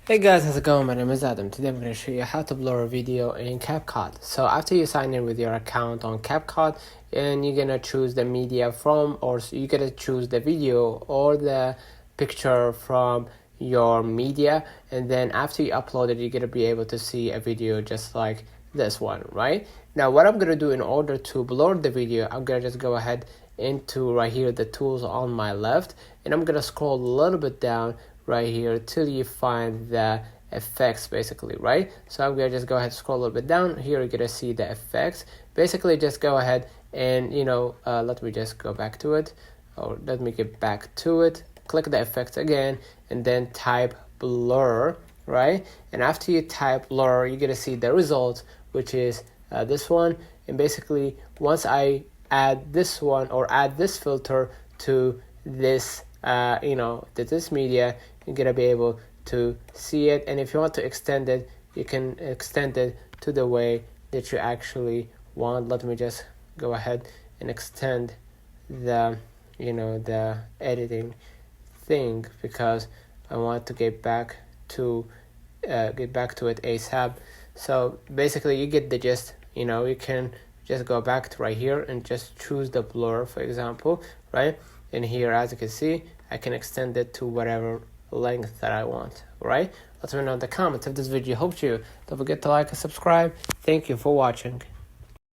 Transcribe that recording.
Hey guys, how's it going? My name is Adam. Today I'm going to show you how to blur a video in Capcut. So after you sign in with your account on Capcut, and you're going to choose the media from, or you're going to choose the video or the picture from your media, and then after you upload it, you're going to be able to see a video just like this one, right? Now what I'm going to do in order to blur the video, I'm going to just go ahead into right here the tools on my left, and I'm going to scroll a little bit down right here till you find the effects, basically, right? So I'm gonna just go ahead and scroll a little bit down. Here you're gonna see the effects. Basically just go ahead and let me just go back to it, or let me get back to it. Click the effects again and then type blur, right? And after you type blur, you're gonna see the result, which is this one. And basically once I add this one or add this filter to this to this media, you're gonna be able to see it. And if you want to extend it, you can extend it to the way that you actually want. Let me just go ahead and extend the the editing thing, because I want to get back to it ASAP. So basically you get the gist. You can just go back to right here and just choose the blur, for example, right? And here, as you can see, I can extend it to whatever length that I want, right? Let me know in the comments if this video helped you. Don't forget to like and subscribe. Thank you for watching.